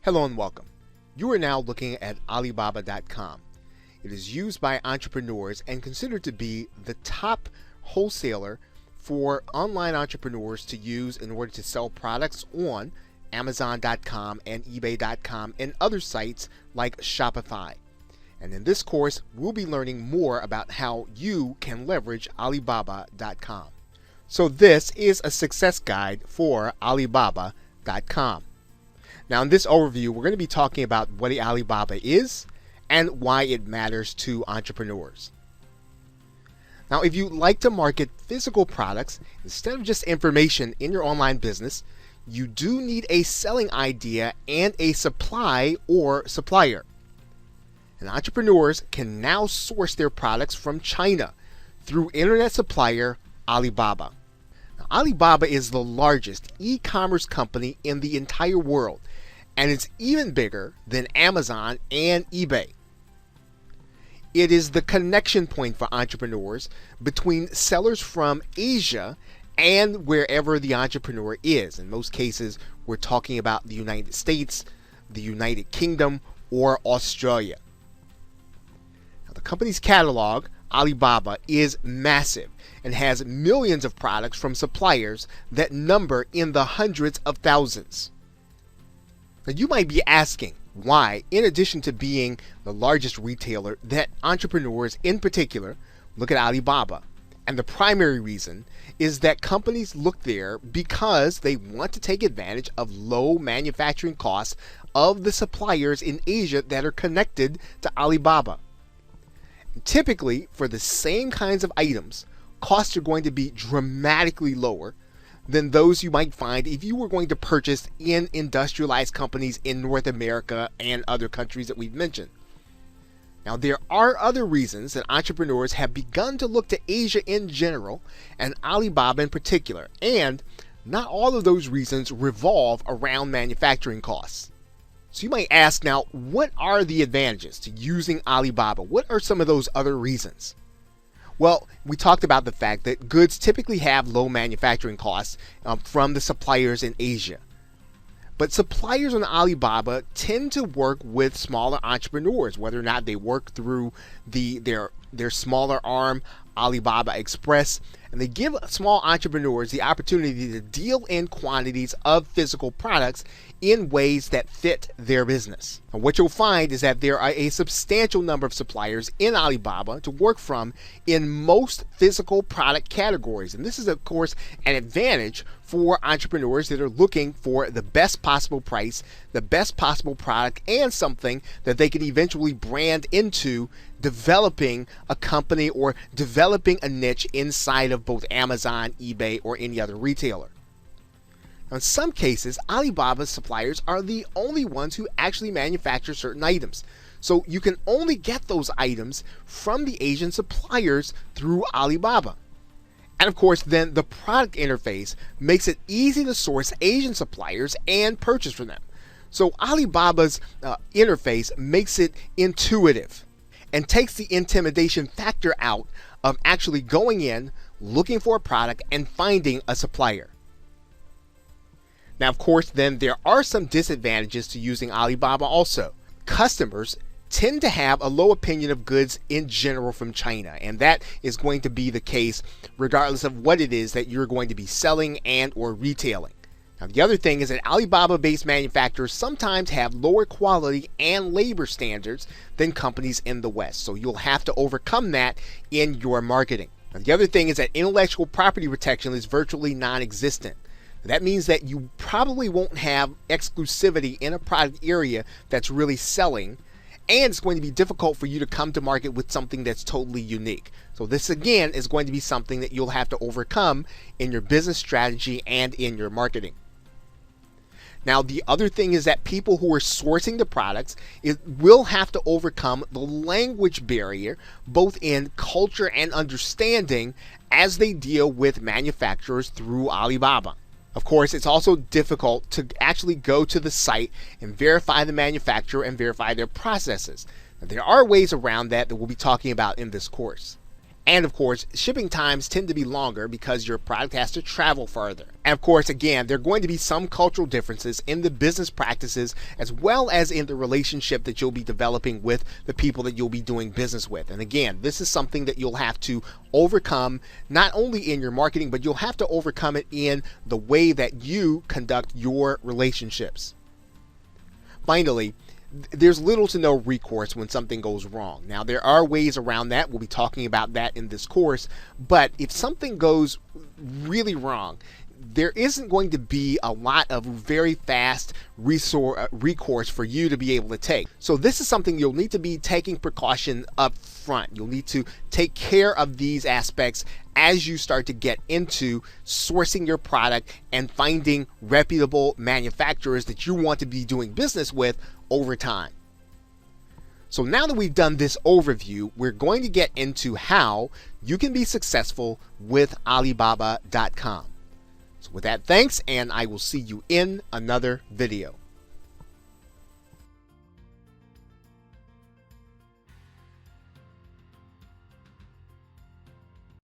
Hello and welcome. You are now looking at Alibaba.com. It is used by entrepreneurs and considered to be the top wholesaler for online entrepreneurs to use in order to sell products on Amazon.com and eBay.com and other sites like Shopify. And in this course, we'll be learning more about how you can leverage Alibaba.com. So this is a success guide for Alibaba.com. Now in this overview, we're going to be talking about what Alibaba is and why it matters to entrepreneurs. Now if you like to market physical products instead of just information in your online business, you do need a selling idea and a supply or supplier. And entrepreneurs can now source their products from China through internet supplier Alibaba. Now, Alibaba is the largest e-commerce company in the entire world, and it's even bigger than Amazon and eBay. It is the connection point for entrepreneurs between sellers from Asia and wherever the entrepreneur is. In most cases, we're talking about the United States, the United Kingdom, or Australia. Now, the company's catalog, Alibaba, is massive and has millions of products from suppliers that number in the hundreds of thousands. Now you might be asking why, in addition to being the largest retailer, that entrepreneurs in particular look at Alibaba. And the primary reason is that companies look there because they want to take advantage of low manufacturing costs of the suppliers in Asia that are connected to Alibaba. Typically, for the same kinds of items, costs are going to be dramatically lower than those you might find if you were going to purchase in industrialized companies in North America and other countries that we've mentioned. Now, there are other reasons that entrepreneurs have begun to look to Asia in general and Alibaba in particular, and not all of those reasons revolve around manufacturing costs. So you might ask now, what are the advantages to using Alibaba? What are some of those other reasons? Well, we talked about the fact that goods typically have low manufacturing costs from the suppliers in Asia. But suppliers on Alibaba tend to work with smaller entrepreneurs, whether or not they work through their smaller arm, Alibaba Express, and they give small entrepreneurs the opportunity to deal in quantities of physical products in ways that fit their business. And what you'll find is that there are a substantial number of suppliers in Alibaba to work from in most physical product categories. And this is, of course, an advantage for entrepreneurs that are looking for the best possible price, the best possible product, and something that they can eventually brand into developing a company or developing a niche inside of both Amazon, eBay, or any other retailer. Now, in some cases, Alibaba's suppliers are the only ones who actually manufacture certain items. So you can only get those items from the Asian suppliers through Alibaba. And of course, then the product interface makes it easy to source Asian suppliers and purchase from them. So Alibaba's interface makes it intuitive and takes the intimidation factor out of actually going in, looking for a product, and finding a supplier. Now, of course, then there are some disadvantages to using Alibaba also. Customers tend to have a low opinion of goods in general from China, and that is going to be the case regardless of what it is that you're going to be selling and or retailing. Now, the other thing is that Alibaba-based manufacturers sometimes have lower quality and labor standards than companies in the West, so you'll have to overcome that in your marketing. Now, the other thing is that intellectual property protection is virtually non-existent. That means that you probably won't have exclusivity in a product area that's really selling, and it's going to be difficult for you to come to market with something that's totally unique. So this again is going to be something that you'll have to overcome in your business strategy and in your marketing. Now, the other thing is that people who are sourcing the products will have to overcome the language barrier, both in culture and understanding, as they deal with manufacturers through Alibaba. Of course, it's also difficult to actually go to the site and verify the manufacturer and verify their processes. Now, there are ways around that we'll be talking about in this course. And of course, shipping times tend to be longer because your product has to travel further. And of course, again, there are going to be some cultural differences in the business practices as well as in the relationship that you'll be developing with the people that you'll be doing business with. And again, this is something that you'll have to overcome not only in your marketing, but you'll have to overcome it in the way that you conduct your relationships. Finally, there's little to no recourse when something goes wrong. Now, there are ways around that. We'll be talking about that in this course. But if something goes really wrong, there isn't going to be a lot of very fast recourse for you to be able to take. So this is something you'll need to be taking precaution up front. You'll need to take care of these aspects as you start to get into sourcing your product and finding reputable manufacturers that you want to be doing business with over time. So now that we've done this overview, we're going to get into how you can be successful with Alibaba.com. So with that, thanks, and I will see you in another video.